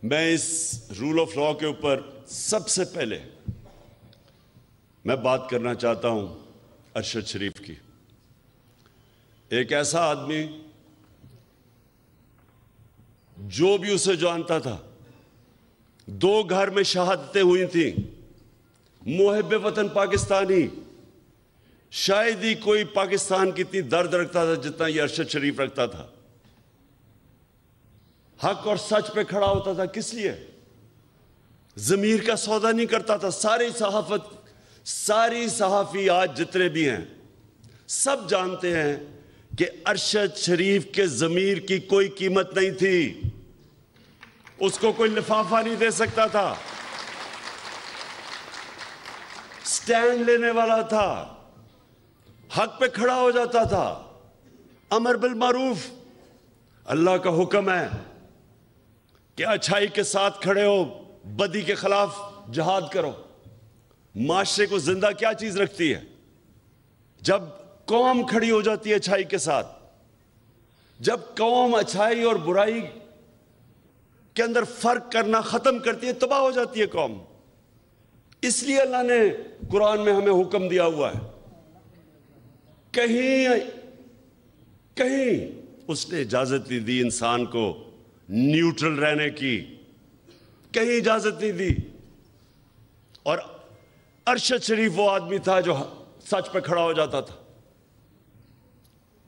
میں اس role of law کے اوپر سب سے پہلے میں بات کرنا چاہتا ہوں ارشد شریف کی. ایک ایسا آدمی جو بھی اسے جانتا تھا، 2 گھر میں شہادتیں ہوئی تھیں، محب وطن پاکستانی. شاید ہی کوئی پاکستان کی اتنی درد رکھتا تھا جتنا یہ ارشد شریف رکھتا تھا. حق اور سچ پہ کھڑا ہوتا تھا. کس لیے؟ ضمیر کا سودا نہیں کرتا تھا. ساری صحافی آج جتنے بھی ہیں سب جانتے ہیں کہ ارشد شریف کے ضمیر کی کوئی قیمت نہیں تھی. اس کو کوئی لفافہ نہیں دے سکتا تھا. سٹینڈ لینے والا تھا، حق پہ کھڑا ہو جاتا تھا. امر بالمعروف، اللہ کا حکم ہے کہ اچھائی کے ساتھ کھڑے ہو، بدی کے خلاف جہاد کرو. معاشرے کو زندہ کیا چیز رکھتی ہے؟ جب قوم کھڑی ہو جاتی ہے اچھائی کے ساتھ. جب قوم اچھائی اور برائی کے اندر فرق کرنا ختم کرتی ہے، تباہ ہو جاتی ہے قوم. اس لیے اللہ نے قرآن میں ہمیں حکم دیا ہوا ہے. کہیں اس نے اجازت نہیں دی انسان کو نیوٹرل رہنے کی، کہیں اجازت نہیں دی. اور ارشد شریف وہ آدمی تھا جو سچ پہ کھڑا ہو جاتا تھا،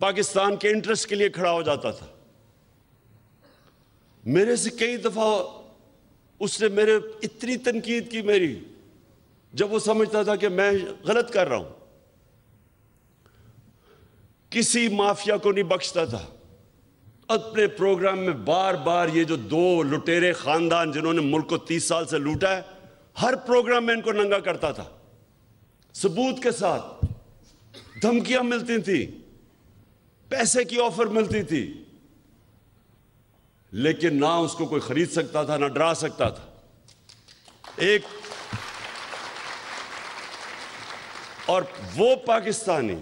پاکستان کے انٹرسٹ کے لیے کھڑا ہو جاتا تھا. میرے سے کئی دفعہ اس نے میرے اتنی تنقید کی میری، جب وہ سمجھتا تھا کہ میں غلط کر رہا ہوں. کسی مافیا کو نہیں بخشتا تھا. اپنے پروگرام میں بار بار یہ جو 2 لٹیرے خاندان جنہوں نے ملک کو 30 سال سے لوٹا ہے، ہر پروگرام میں ان کو ننگا کرتا تھا، ثبوت کے ساتھ. دھمکیاں ملتی تھیں، پیسے کی آفر ملتی تھی، لیکن نہ اس کو کوئی خرید سکتا تھا، نہ ڈرا سکتا تھا. اور وہ پاکستانی،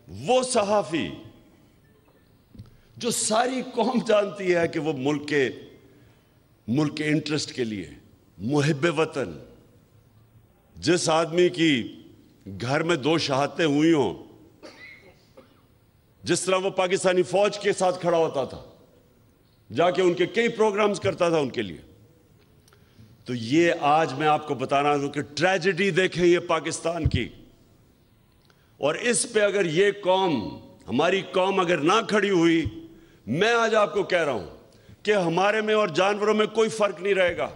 وہ صحافی جو ساری قوم جانتی ہے کہ وہ ملک کے انٹرسٹ کے لیے محب وطن، جس آدمی کی گھر میں 2 شہادتیں ہوئی ہوں، جس طرح وہ پاکستانی فوج کے ساتھ کھڑا ہوتا تھا، جا کے ان کے کئی پروگرامز کرتا تھا ان کے لیے. تو یہ آج میں آپ کو بتانا ہوں کہ ٹریجڈی دیکھیں یہ پاکستان کی. اور اس پہ اگر یہ قوم، ہماری قوم اگر نہ کھڑی ہوئی، میں آج آپ کو کہہ رہا ہوں کہ ہمارے میں اور جانوروں میں کوئی فرق نہیں رہے گا.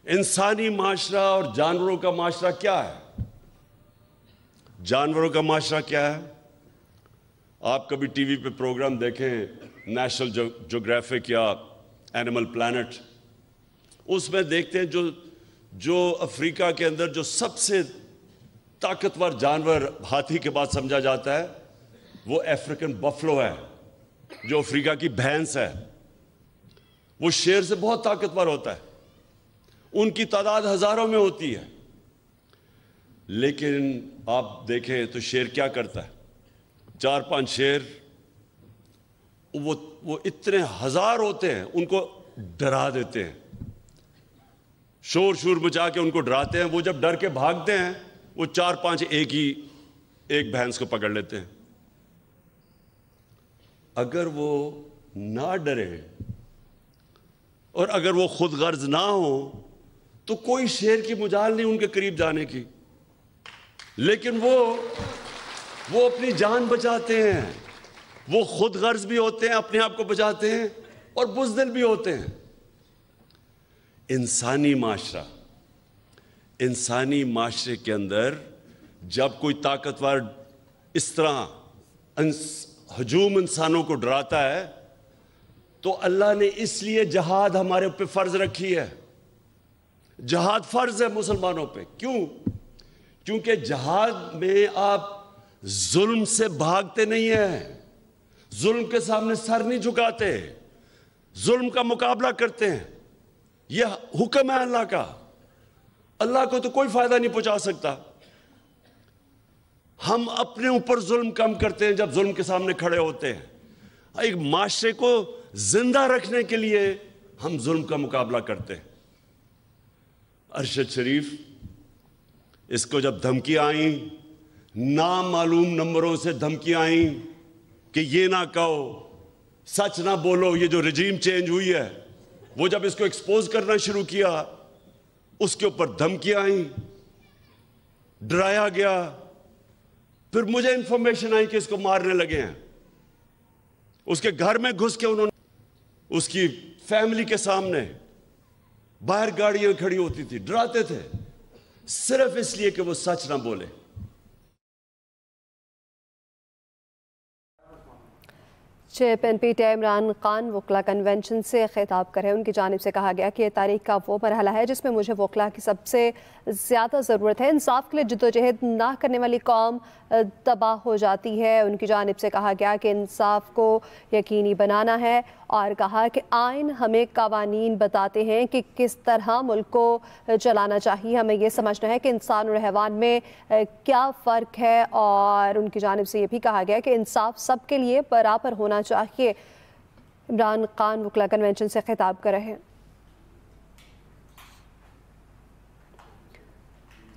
انسانی معاشرہ اور جانوروں کا معاشرہ کیا ہے؟ جانوروں کا معاشرہ کیا ہے؟ آپ کبھی ٹی وی پہ پروگرام دیکھیں، نیشنل جیوگرافک یا اینیمل پلانٹ، اس میں دیکھتے ہیں جو افریقہ کے اندر جو سب سے طاقتور جانور ہاتھی کے بعد سمجھا جاتا ہے، وہ افریقن بفلو ہے، جو افریقہ کی بھینس ہے. وہ شیر سے بہت طاقتور ہوتا ہے، ان کی تعداد ہزاروں میں ہوتی ہے. لیکن آپ دیکھیں تو شیر کیا کرتا ہے؟ 4-5 شیر، وہ اتنے ہزار ہوتے ہیں، ان کو ڈرا دیتے ہیں، شور مچا کے ان کو ڈراتے ہیں. وہ جب ڈر کے بھاگتے ہیں، وہ 4-5 ایک بھینس کو پکڑ لیتے ہیں. اگر وہ نہ ڈرے اور اگر وہ خود غرض نہ ہو تو کوئی شیر کی مجال نہیں ان کے قریب جانے کی. لیکن وہ اپنی جان بچاتے ہیں، وہ خود غرض بھی ہوتے ہیں، اپنے آپ کو بچاتے ہیں، اور بزدل بھی ہوتے ہیں. انسانی معاشرے کے اندر جب کوئی طاقتور اس طرح ہجوم انسانوں کو ڈراتا ہے، تو اللہ نے اس لیے جہاد ہمارے اوپر فرض رکھی ہے. جہاد فرض ہے مسلمانوں پہ. کیوں؟ کیونکہ جہاد میں آپ ظلم سے بھاگتے نہیں ہیں، ظلم کے سامنے سر نہیں جھکاتے، ظلم کا مقابلہ کرتے ہیں. یہ حکم ہے اللہ کا. اللہ کو تو کوئی فائدہ نہیں پہنچا سکتا. ہم اپنے اوپر ظلم کم کرتے ہیں جب ظلم کے سامنے کھڑے ہوتے ہیں. ایک معاشرے کو زندہ رکھنے کے لیے ہم ظلم کا مقابلہ کرتے ہیں۔ ارشد شریف، اس کو جب دھمکیاں آئیں، نامعلوم نمبروں سے دھمکیاں آئیں کہ یہ نہ کہو، سچ نہ بولو، یہ جو رجیم چینج ہوئی ہے، وہ جب اس کو ایکسپوز کرنا شروع کیا، اس کے اوپر دھمکیاں آئیں، ڈرایا گیا، پھر مجھے انفارمیشن آئی کہ اس کو مارنے لگے ہیں۔ اس کے گھر میں گھس کے انہوں نے اس کی فیملی کے سامنے باہر گاڑیاں کھڑی ہوتی تھی، ڈراتے تھے، صرف اس لیے کہ وہ سچ نہ بولے۔ Chairman P T I Imran Khan وکلا کنونشن سے خطاب کر رہے ہیں۔ ان کی جانب سے کہا گیا کہ یہ تاریخ کا وہ مرحلہ ہے جس میں مجھے وکلا کی سب سے زیادہ ضرورت ہے۔ انصاف کے لیے جدوجہد نہ کرنے والی قوم تباہ ہو جاتی ہے۔ ان کی جانب سے کہا گیا کہ انصاف کو یقینی بنانا ہے، اور کہا کہ آئین ہمیں قوانین بتاتے ہیں کہ کس طرح ملک کو چلانا چاہیے، ہمیں یہ سمجھنا ہے کہ انسان اور حیوان میں کیا فرق ہے۔ اور ان کی جانب سے یہ بھی کہا گیا کہ انصاف سب کے لیے برابر ہونا چاہیے۔ عمران خان وکلا کنونشن سے خطاب کر رہے ہیں۔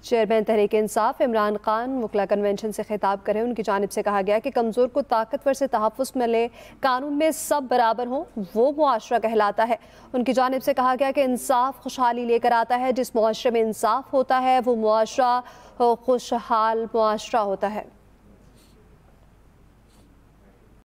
چیئرمین تحریک انصاف عمران خان وکلا کنونشن سے خطاب کر رہے ہیں۔ ان کی جانب سے کہا گیا کہ کمزور کو طاقتور سے تحفظ ملے، قانون میں سب برابر ہوں، وہ معاشرہ کہلاتا ہے۔ ان کی جانب سے کہا گیا کہ انصاف خوشحالی لے کر آتا ہے، جس معاشرے میں انصاف ہوتا ہے وہ معاشرہ خوشحال معاشرہ ہوتا ہے۔